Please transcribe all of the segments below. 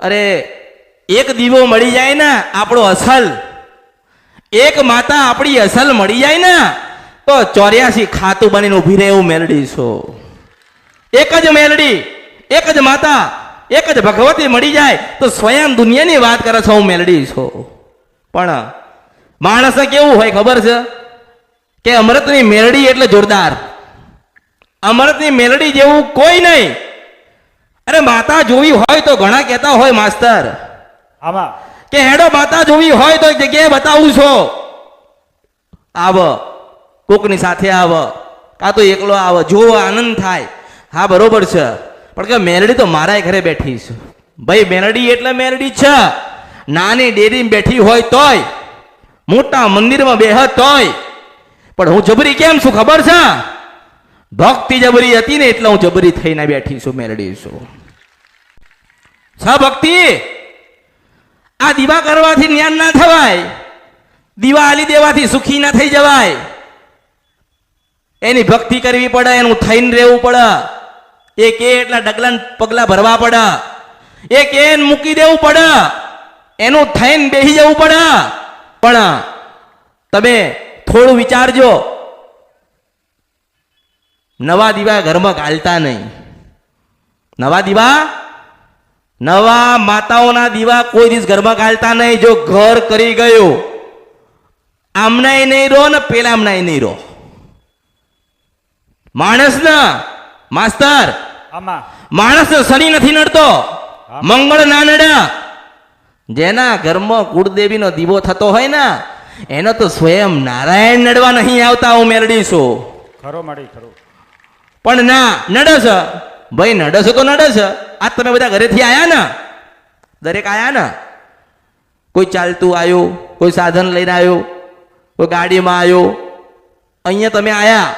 અરે એક દીવો મળી જાય ને આપણો અસલ, એક માતા આપણી અસલ મળી જાય ને તો 84 ખાતું બનીને ઊભી રહે એવું મેલડી છો. એક જ મેલડી, એક જ માતા, એક જ ભગવતી મળી જાય તો સ્વયં દુનિયાની વાત કરે છો હું મેલડી છો. પણ માણસ કેવું હોય ખબર છે કે અમૃતની મેલડી એટલે જોરદાર. અમૃતની મેલડી જેવું કોઈ નહીં. અરે માતા જોવી હોય તો ઘણા કહેતા હોય માસ્તર આમાં કે હેડો માતા જોવી હોય તો એક જગ્યાએ બતાવું છો, આવ કોકની સાથે આવ, કાં તો એકલો આવ, જોવો આનંદ થાય. હા બરોબર છે, પણ કે મેલડી તો મારા ઘરે બેઠી છે. ભાઈ મેલડી એટલે મેલડી છે. નાની ડેરીમાં બેઠી હોય તોય, મોટા મંદિરમાં બેહત તોય, પણ હું જબરી કેમ છું ખબર છે? ભક્તિ જબરી હતી ને એટલે હું જબરી થઈને બેઠી છું, મેલડી છું. ભક્તિ આ દીવા કરવાથી જ્ઞાન ના થવાય, દીવા આલી દેવાથી સુખી ના થઈ જવાય. એની ભક્તિ કરવી પડે, એનું થઈને રહેવું પડે. એ કે એટલા ડગલા પગલા ભરવા પડે, એ કે મૂકી દેવું પડે, એનું થઈને બેસી જવું પડે. પણ તમે થોડું વિચારજો, નવા દીવા ઘરમાં ગાલતા નહીં. નવા દીવા, નવા માતાઓના દીવા કોઈ દિવસ ઘરમાં ગાલતા નહીં. જો ઘર કરી ગયું, આમનાય નહીં રહો ને પેલા આમનાય નહીં રહો. માણસ ના માસ્તર, આમાં માણસ શનિ નથી નડતો, મંગળ ના નડે. જેના ઘરમાં કુળદેવીનો દીવો થતો હોય ને એનો તો સ્વયં નારાયણ નડવા નહીં આવતા. હું મેલડી છું. ખરો મળી ખરું. પણ ના નડે છે ભાઈ, નડે છે તો નડે છે. આ તમે બધા ઘરેથી આયા ને, દરેક આયા ને, કોઈ ચાલતું આવ્યું, કોઈ સાધન લઈને આવ્યું, કોઈ ગાડીમાં આવ્યું. અહીંયા તમે આયા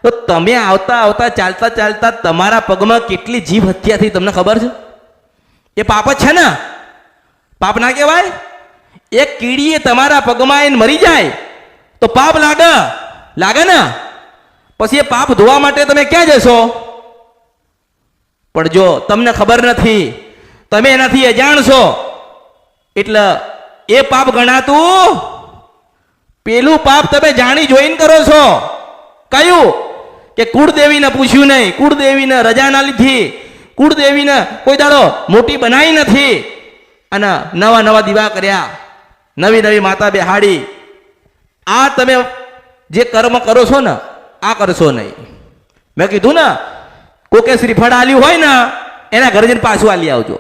તો તમે આવતા આવતા ચાલતા ચાલતા તમારા પગમાં કેટલી જીભ હત્યા થઈ તમને ખબર છે? એ પાપ જ છે ને? પાપ ના કહેવાય? એક કીડીએ તમારા પગમાં આવીને મરી જાય તો પાપ લાગે? લાગે ને? પછી એ પાપ ધોવા માટે તમે ક્યાં જશો? પણ જો તમને ખબર નથી, તમે એનાથી અજાણ છો, એટલે એ પાપ ગણાતું. પેલું પાપ તમે જાણી જોઈને કરો છો. કયું? કે કુળદેવીને પૂછ્યું નહીં, કુળદેવીને રજા ના લીધી, કુળદેવીને કોઈ દાડો મોટી બનાવી નથી, અને નવા નવા દીવા કર્યા, નવી નવી માતા બેહાડી. આ તમે જે કર્મ કરો છો ને આ કરશો નહીં. મેં કીધું ને, કોકે શ્રીફળ આલ્યું હોય ને એના ઘરે જઈને પાછું આલી આવજો.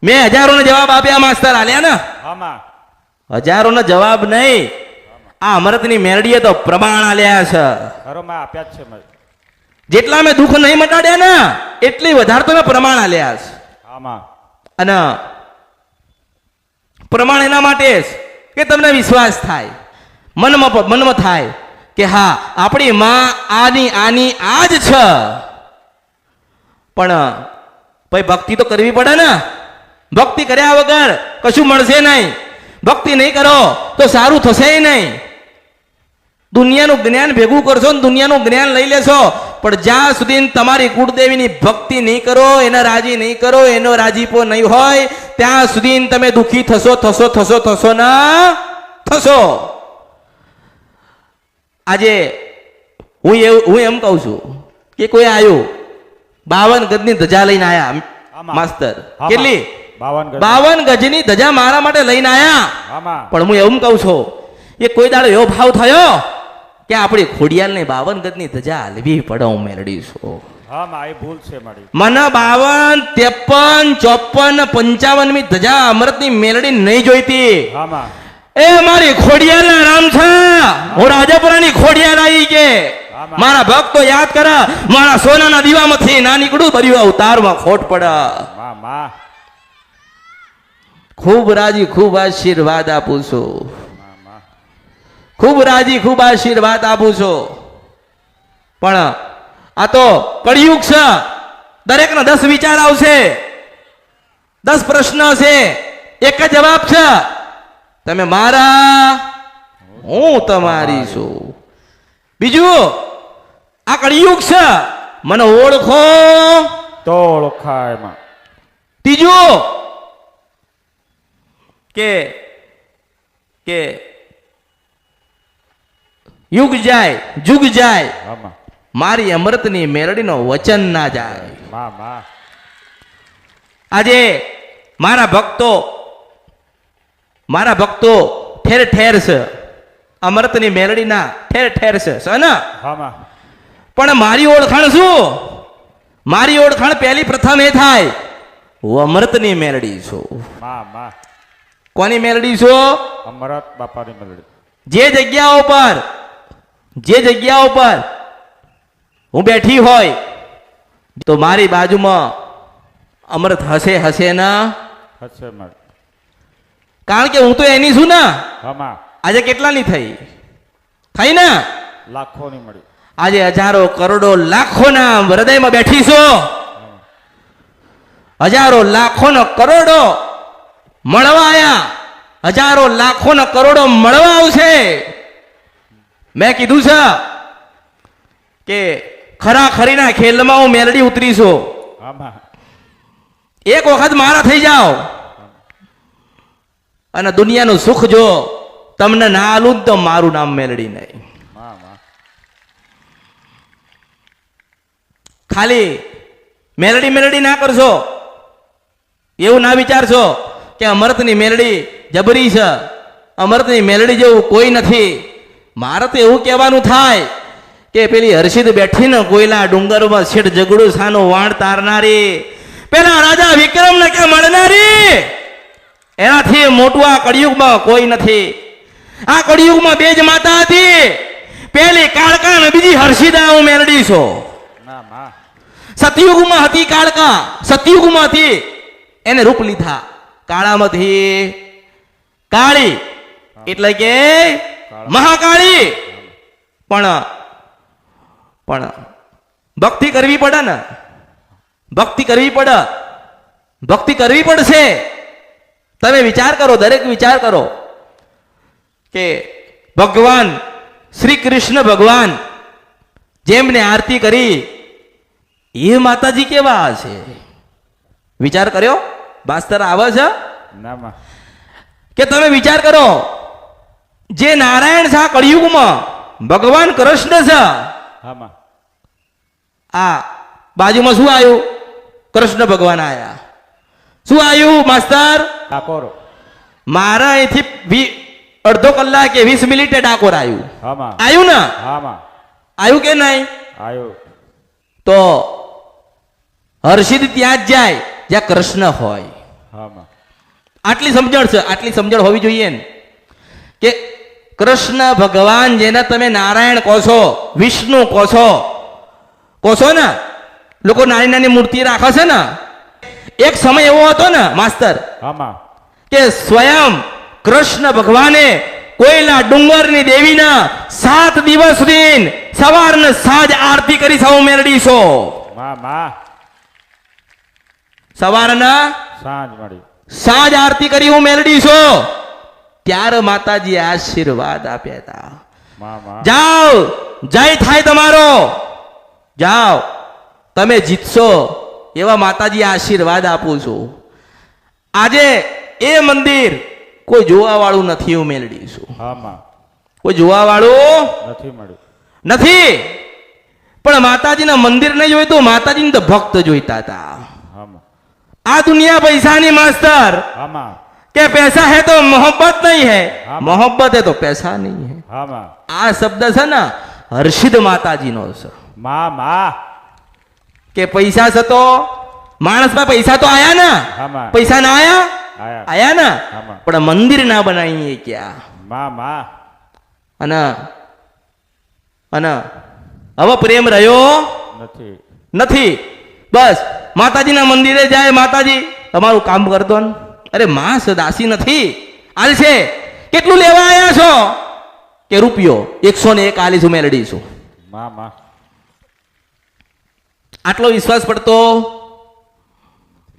મેં હજારોને જવાબ આપ્યા માસ્તર, આલ્યા ને? આમાં હજારોનો જવાબ નહીં, આ અમૃતની મેરડીએ તો પ્રમાણ આલ્યા છે. ખરો માં આપ્યા જ છે મળી. જેટલા મેં દુઃખ નહીં મટાડ્યા ને એટલી વધારે તો મેં પ્રમાણ આલ્યા છે. આમાં અને પ્રમાણ એના માટે જ કે તમને વિશ્વાસ થાય, મનમાં થાય કે હા આપણી માં આની આ જ છે. પણ ભાઈ ભક્તિ તો કરવી પડે ને. ભક્તિ કર્યા વગર કશું મળશે નહીં. ભક્તિ નહીં કરો તો સારું થશે નહીં. દુનિયાનું જ્ઞાન ભેગું કરશો ને દુનિયાનું જ્ઞાન લઈ લેશો, પણ જ્યાં સુધી તમારી કુળદેવીની ભક્તિ નહીં કરો, એને રાજી નહીં કરો, એનો રાજીપો નહીં હોય, ત્યાં સુધી તમે દુઃખી થશો ના થશો. આજે હું એમ કહું છું કે કોઈ આવ્યું 52 ગજની ધજા લઈને આયા માસ્તર. કેટલી? 52 ગજની ધજા મારા માટે લઈને આયા. પણ હું એવું કહું છું એ કોઈ દાડો એવો ભાવ થયો કે આપણી ખોડિયાલને 52 ગજની ધજા હાલવી પડે? હું મેળડી છું. મને 52, 53, 54, 55મી ધજા અમૃતની મેલડી નહીં જોઈતી. એ મારી ખોડિયાલના નામ છે. હું રાજાપુરાની ખોડિયાલ આવી કે મારા ભક્તો યાદ કરે, મારા સોનાના દીવામાંથી ના નીકળું ભર્યું અવતારમાં ખોટ પડે. ખૂબ રાજી ખૂબ આશીર્વાદ આપું છું. ખૂબ રાજી ખૂબ આશીર્વાદ આપું છું. પણ આ તો કળિયુગ છે. દરેકના 10 વિચાર આવશે, 10 પ્રશ્ન છે, એક જ જવાબ છે, તમે મારા, હું તમારી છું. બીજું આ કળિયુગ છે, મને ઓળખો તો ઓળખાય. ત્રીજું કે યુગ જાય જુગ જાય આમાં મારી અમૃતની મેલડીનો વચન ના જાય. માં માં આજે મારા ભક્તો ઠેર ઠેર છે, અમૃતની મેલડીના ઠેર ઠેર છે ને? આમાં પણ મારી ઓળખાણ શું? મારી ઓળખાણ પહેલી પ્રથમ એ થાય, હું અમૃતની મેલડી છું. માં માં કોની મેલડી છું? અમરત બાપાની મેલડી. જે જગ્યાઓ પર હું બેઠી હોય તો મારી બાજુમાં અમૃત હશે ના? હશે મળી. કારણ કે હું તો એની છું ને. આમાં આજે કેટલાની થઈ ને? લાખોની મળી. આજે હજારો કરોડો લાખોના હૃદયમાં બેઠી છો. હજારો લાખોનો કરોડો મળવા આયા, હજારો લાખોનો કરોડો મળવા આવશે. મેં કીધું છે કે ખરા ખરીના ખેલમાં હું મેલડી ઉતરી છું. આમાં એક વખત મારા થઈ જાઓ અને દુનિયાનું સુખ જો તમને ના આલું તો મારું નામ મેલડી નહીં. માં માં ખાલી મેલડી ના કરશો, એવું ના વિચારશો કે અમૃતની મેલડી જબરી છે, અમૃતની મેલડી જેવું કોઈ નથી. મારે તો એવું કહેવાનું થાય કે પેલી હર્ષિદ બેઠી ને કોયલા ડુંગરમાં શેઠ જગડું સાનું વાણ તારનારી, પેલા રાજા વિક્રમને કે મળનારી, એનાથી મોટું આ કળિયુગમાં કોઈ નથી. આ કળિયુગમાં બે જ માતા હતી, પેલી કાળકા ને બીજી હર્ષિદા. હું મેલડી છું. ના માં સતયુગમાં હતી કાળકા, સતયુગમાં હતી, એને રૂપ લીધા કાળામાંથી કાળી, એટલે કે મહાકાળી. પણ ભક્તિ કરવી પડે ને, ભક્તિ કરવી પડશે. તમે વિચાર કરો, દરેક વિચાર કરો કે ભગવાન શ્રી કૃષ્ણ ભગવાન જેમને આરતી કરી એ માતાજી કેવા હશે? વિચાર કર્યો? બાસ્તર આવે છે ના માં કે તમે વિચાર કરો, જે નારાયણ શાહ કળિયુગમાં ભગવાન કૃષ્ણ છે, આમાં આ બાજુમાં શું આવ્યું? કૃષ્ણ ભગવાન આયા. શું આવ્યું માસ્તર? ડાકોર. મારા અહીંથી અડધો કલાકે 20 મિનિટે ડાકોર આવ્યું. આમાં આવ્યું ને? આમાં આવ્યું કે નહીં? આયો. તો હર્ષિદ ત્યાં જ જાય જ્યાં કૃષ્ણ હોય. આમાં આટલી સમજણ છે, આટલી સમજણ હોવી જોઈએ ને કે કૃષ્ણ ભગવાન જેને તમે નારાયણ કહો છો, વિષ્ણુ કહો છો ને, લોકો નાની નાની મૂર્તિ રાખે છે ને. એક સમય એવો હતો ને માસ્તર આમાં કે સ્વયં કૃષ્ણ ભગવાને કોઈલા ડુંગરની દેવીના 7 દિવસ સુધી સવારને સાંજ આરતી કરી. સૌ મેલડી છો. માં માં સવારના સાંજ મળી. સાંજ આરતી કરી. હું મેલડી છો. ત્યારે માતાજી આશીર્વાદ આપ્યા હતા. માં માં જાઓ, જય થાય તમારો, જાઓ, તમે જીતશો એવા માતાજી આશીર્વાદ આપું છું. આજે એ મંદિર કોઈ જોવા વાળું નથી. હું મેલડી છું. આમાં કોઈ જોવા વાળું નથી મળ્યું. નથી. પણ માતાજીના મંદિર નહીં જોઈતું, માતાજીને તો ભક્ત જોઈતા હતા. આમાં આ દુનિયા પૈસાની માસ્તર આમાં કે पैसा है तो मोहब्बत नहीं है, हाँ। मोहब्बत है तो पैसा नहीं है. આમાં આ શબ્દ છે ને હર્ષિદ માતાજીનો છે માં માં કે પૈસા છે તો માણસમાં પૈસા તો આયા ને, આમાં પૈસા ના આયા? આયા. આયા ને. આમાં પણ મંદિર ના બનાવીએ ક્યાં? માં માં અને હવે પ્રેમ રહ્યો નથી. નથી. બસ માતાજીના મંદિરે જાય, માતાજી તમારું કામ કરતો ને. અરે માં દાસી નથી, આલશે. કેટલું લેવા આવ્યા છો? કે રૂપિયો 101 આલીશું, મેલડી છું. માં માં આટલો વિશ્વાસ પડતો?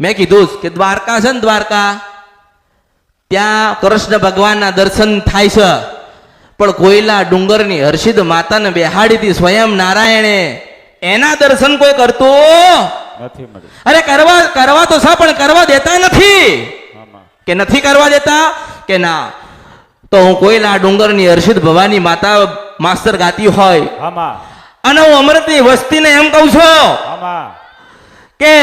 મેં કીધું કે દ્વારકા છે ને, દ્વારકા ત્યાં કૃષ્ણ ભગવાનના દર્શન થાય છે, પણ કોઈલા ડુંગરની હર્ષિદ માતાને બેહાડી હતી સ્વયં નારાયણે. એના દર્શન કોઈ કરતું નથી મળ્યું. અરે કરવા તો છે, પણ કરવા દેતા નથી. આમાં કે નથી કરવા દેતા? કે ના, તો હું કોઈલા ડુંગરની હર્ષિદ ભવાની માતા માસ્તર ગાતી હોય આમાં અને હું અમૃતની વસ્તીને એમ કહું છું આમાં કે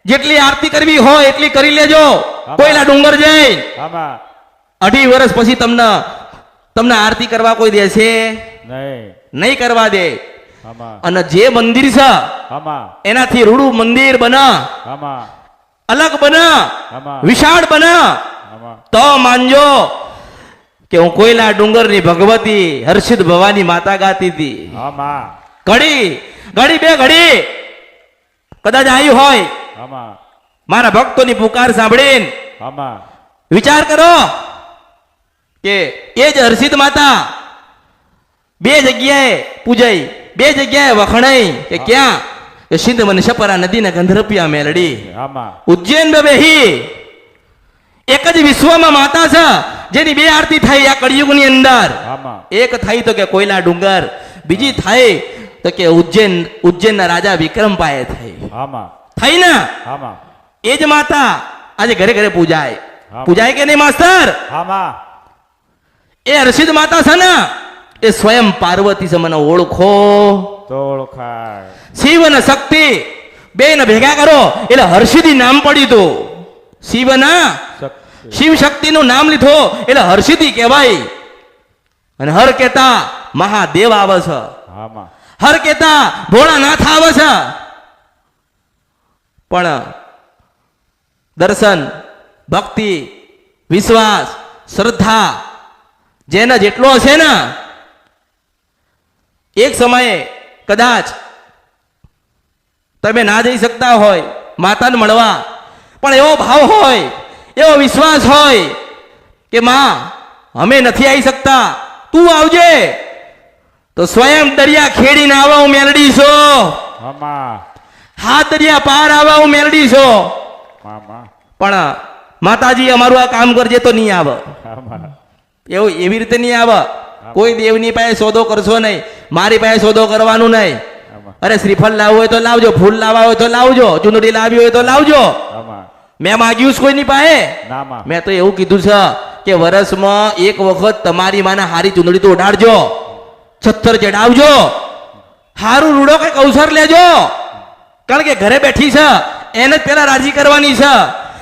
જેટલી આરતી કરવી હોય એટલી કરી લેજો. કોઈલા ડુંગર જઈ આમાં 2.5 વર્ષ પછી તમને આરતી કરવા કોઈ દેશે નહીં નહીં કરવા દે. આમાં અને જે મંદિર છે આમાં એનાથી રૂડું મંદિર બના, આમાં અલગ બના, આમાં વિશાળ બના, આમાં તો માનજો કે હું કોઈલા ડુંગરની ભગવતી હર્ષિદ ભવાની માતા ગાતી હતી. આમાં ઘડી ઘડી બે ઘડી કદાચ આવ્યું હોય આમાં મારા ભક્તોની પુકાર સાંભળીને આમાં વિચાર કરો કે એ જ હર્ષિદ માતા 2 જગ્યાએ પૂજાઈ, 2 જગ્યાએ વખણાઈ. કે ક્યાં? કે સિંધ મને સપરા નદીના ગંધર્પિયા મેલડી આમાં ઉજ્જૈન બેહી. એક જ વિશ્વમાં માતા છે જેની 2 આરતી થઈ આ કળિયુગની અંદર. આમાં એક થઈ તો કે કોઈલા ડુંગર, બીજી થઈ તો કે ઉજ્જૈનના રાજા વિક્રમ પાયે થઈ. આમાં થઈ ને આમાં એ જ માતા આજે ઘરે ઘરે પૂજાય. હા. પૂજાય કે નહીં માસ્તર? આમાં એ હર્ષિદ માતા છે ને એ સ્વયં પાર્વતી છે. મને ઓળખો. તો ઓળખાય શિવ અને શક્તિ બે ને ભેગા કરો એટલે હર્ષિદી નામ પડ્યું તું. શિવના શક્તિ શિવ શક્તિનું નામ લીધો એટલે હર્ષિદી કહેવાય. અને હર કેતા મહાદેવ આવે છે, આમાં હર કેતા ભોળાનાથ આવે છે. પણ દર્શન, ભક્તિ, વિશ્વાસ, શ્રદ્ધા જેને જેટલો હશે ને એક સમયે કદાચ તમે ના જઈ શકતા હોય માતાને મળવા, પણ એવો ભાવ હોય, એવો વિશ્વાસ હોય કે માં અમે નથી આવી શકતા, તું આવજે, તો સ્વયં દરિયા ખેડીને આવા હું મેલડી છું. આમાં હાથ દરિયા પાર આવા હું મેલડી છું. આમાં પણ માતાજી અમારું આ કામ કરજે તો નહીં આવે. આમાં એવું એવી રીતે નહીં આવે. કોઈ દેવની પાસે સોદો કરશો નહીં, મારી પાસે સોદો કરવાનું નહીં. આમાં અરે શ્રીફળ લાવવું હોય તો લાવજો, ફૂલ લાવવા હોય તો લાવજો, ચુંદડી લાવી હોય તો લાવજો. આમાં મેં માગ્યું છે કોઈની પાસે? નામાં મેં તો એવું કીધું છે કે વર્ષમાં એક વખત તમારી માને હારી ચુંદડી તો ઉડાડજો, છત્તર ચડાવજો, હારું રૂડો કઈક અવસર લેજો. કારણ કે ઘરે બેઠી છે એને જ પેલા રાજી કરવાની છે.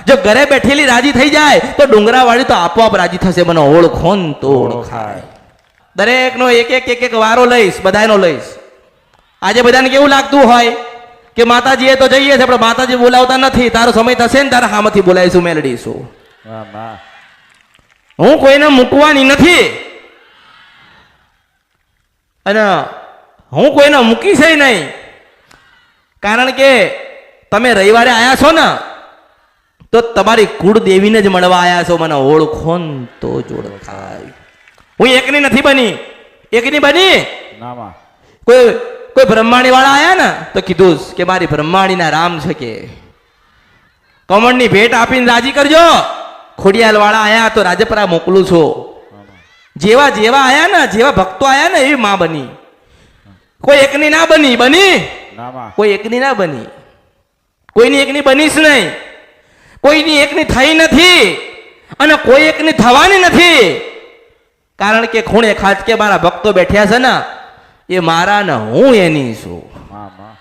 જો ઘરે બેઠેલી રાજી થઈ જાય તો ડુંગરાવાળી તો આપોઆપ રાજી થશે. મને ઓળખો ને તો ઓળખાય. દરેકનો એક વારો લઈશ, બધાનો લઈશ. આજે બધાને કેવું લાગતું હોય કે માતાજીએ તો જઈએ છે પણ માતાજી બોલાવતા નથી. તારો સમય થશે ને તારા હામાંથી બોલાવીશું, મેલડીશું. આમાં હું કોઈને મૂકવાની નથી અને હું કોઈને મૂકીશ નહીં. કારણ કે તમે રવિવારે આયા છો ને તો તમારી કુળદેવીને જ મળવા આયા છો. મને ઓળખો ને તો જ ઓળખાય. હું એકની નથી બની, એકની બની. નામાં કોઈ બ્રહ્માણી વાળા આયા ને તો કીધું કે મારી બ્રહ્માણીના રામ છે કે કમળની ભેટ આપીને રાજી કરજો. ખોડિયાલ વાળા આયા તો રાજપરા મોકલું છું. જેવા જેવા આયા ને, જેવા ભક્તો આયા ને એવી માં બની. કોઈ એકની ના બની, બની નામાં કોઈ એકની ના બની. કોઈની એકની બનીશ નહીં, કોઈની એકની થઈ નથી અને કોઈ એકની થવાની નથી. કારણ કે ખૂણે ખાંચકે મારા ભક્તો બેઠ્યા છે ને એ મારા ને હું એની છું. આમાં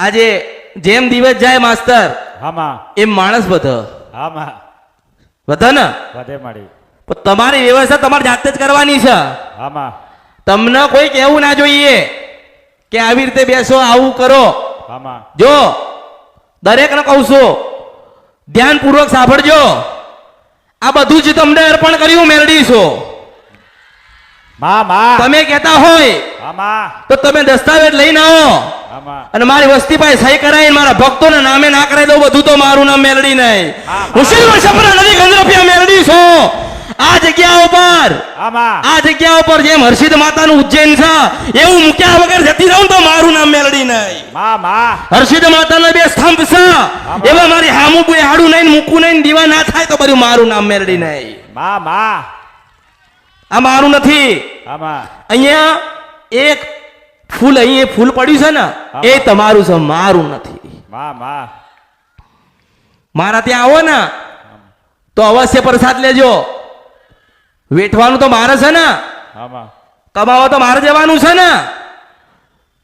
આજે જેમ દિવસ જાય માસ્તર આમાં એમ માણસ વધે આમાં વધે ને. વધે મળી પણ તમારી વ્યવસ્થા તમારે જાતે જ કરવાની છે. આમાં તમને કોઈ કહેવું ના જોઈએ કે આવી રીતે બેસો, આવું કરો. આમાં જો દરેકને કહું છું ધ્યાનપૂર્વક સાંભળજો. આ બધું જ તમને અર્પણ કર્યું મેળવીશું. મામા તમે કહેતા હોય આમાં તો તમે દસ્તાવેજ લઈને આવો આમાં અને મારી વસ્તી પાસે સહી કરાવીને મારા ભક્તોના નામે ના કરાવી દઉં. બધું તો મારું નામ મેલડી નહીં. મુશ્કેલમાં સપના નદી ગંધર્પિયા મેલડી છું. આ જગ્યા ઉપર, આમાં આ જગ્યા ઉપર જેમ હર્ષિદ માતાનું ઉજ્જૈન છે એવું મૂક્યા વગર જતી રહું તો મારું નામ મેલડી નહીં. મામા હર્ષિદ માતાના 2 સ્તંભ છે એવા મારી હામું કોઈ હાડું નહીં, મૂકું નહીં, દીવા ના થાય તો બધું મારું નામ મેલડી નહીં. મામા આ મારું નથી. આમાં અહીંયા એક ફૂલ, અહીંયા ફૂલ પડ્યું છે ને એ તમારું છે, મારું નથી. મામા મારા ત્યાં આવો ને તો અવશ્ય પ્રસાદ લેજો. વેઠવાનું તો મારે છે ને, આમાં કમાવા તો મારે જવાનું છે ને,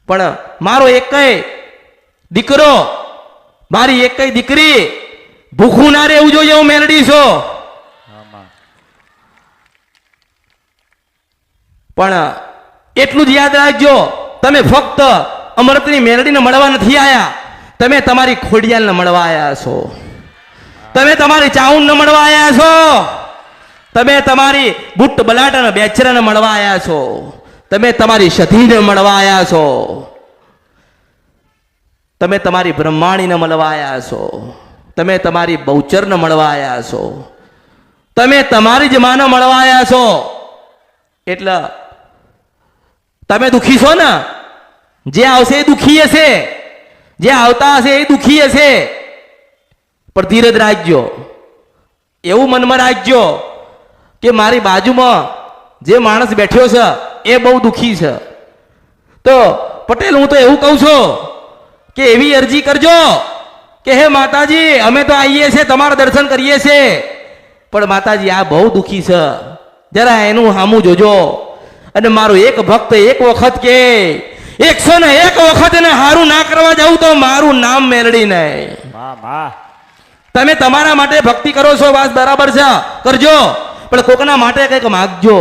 પણ મારો એકય દીકરો, મારી એકય દીકરી ભૂખું ના રહેવું જોઈએ હું મેલડી છો. આમાં પણ એટલું જ યાદ રાખજો, તમે ફક્ત અમૃતની મેલડીને મળવા નથી આયા, તમે તમારી ખોડિયાલને મળવા આયા છો, તમે તમારી ચાઉનને મળવા આયા છો, તમે તમારી બુટ્ટ બલાટાને બેચરાને મળવા આયા છો, તમે તમારી સધીને મળવા આયા છો, તમે તમારી બ્રહ્માણીને મળવા આયા છો, તમે તમારી બહુચરને મળવા આયા છો, તમે તમારી જ માને મળવા આયા છો. એટલે તમે દુખી છો ને, જે આવશે એ દુખી હશે, જે આવતા હશે એ દુખી હશે, પણ ધીરજ રાખજો. એવું મનમાં રાખજો કે મારી બાજુમાં જે માણસ બેઠ્યો છે એ બહુ દુખી છે. તો પટેલ હું તો એવું કહું છું કે એવી અરજી કરજો કે હે માતાજી અમે તો આવીએ છીએ, તમારા દર્શન કરીએ છીએ, પણ માતાજી આ બહુ દુખી છે, જરા એનું સામું જોજો. અને મારો એક ભક્ત એક વખત કે 101 વખત એને હારું ના કરવા જાઉં તો મારું નામ મેલડી નહીં. માં તમે તમારા માટે ભક્તિ કરો છો, વાત બરાબર છે, કરજો, પણ કોકના માટે કંઈક માગજો,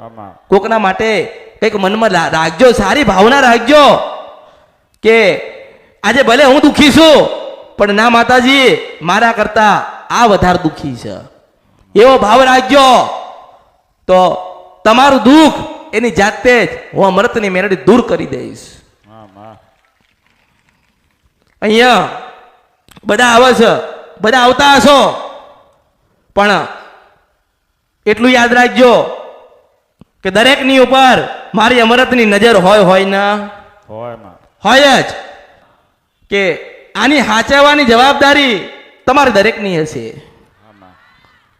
આમાં કોકના માટે કંઈક મનમાં રાખજો, સારી ભાવના રાખજો કે આજે ભલે હું દુખી છું પણ ના માતાજી મારા કરતા આ વધારે દુખી છે, એવો ભાવ રાખજો. તો તમારું દુઃખ એની જાતે જ હું અમૃતની મેલડી દૂર કરી દઈશ. આમાં અહીંયા બધા આવે છે, બધા આવતા હશો, પણ એટલું યાદ રાખજો કે દરેકની ઉપર મારી અમૃતની નજર હોય ને હોય માં હોય જ, કે આની સાચવવાની જવાબદારી તમારી દરેકની હશે, આમાં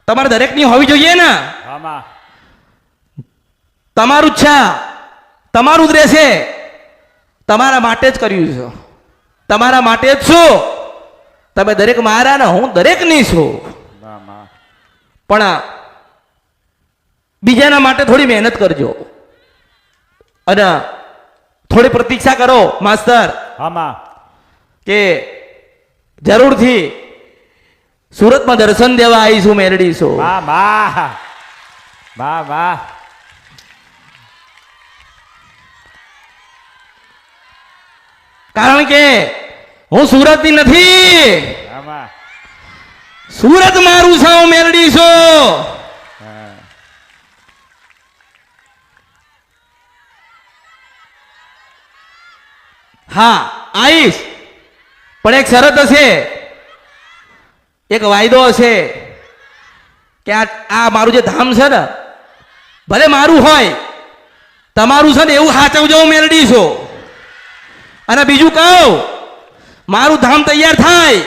તમારે દરેકની હોવી જોઈએ ને. આમાં તમારું જ છે, તમારું જ રહેશે, તમારા માટે જ કર્યું છે, તમારા માટે જ છું. તમે દરેક મારા ને હું દરેકની છું, માં પણ બીજાના માટે થોડી મહેનત કરજો અને થોડી પ્રતીક્ષા કરો માસ્તર, આમાં કે જરૂરથી સુરતમાં દર્શન દેવા આવીશું મેલડી છું. માં કારણ કે હું સુરતની નથી, આમાં સુરત મારું છે, હું મેલડી છું. હા આવીશ, પણ એક શરત હશે, એક વાયદો હશે કે આ મારું જે ધામ છે ને ભલે મારું હોય, તમારું છે ને એવું સાચવજો, હું મેલડી છું. અને બીજું કહું, મારું ધામ તૈયાર થાય,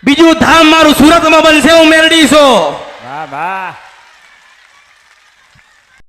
બીજું ધામ મારું સુરતમાં બનશે, હું મેલડી છું. વાહ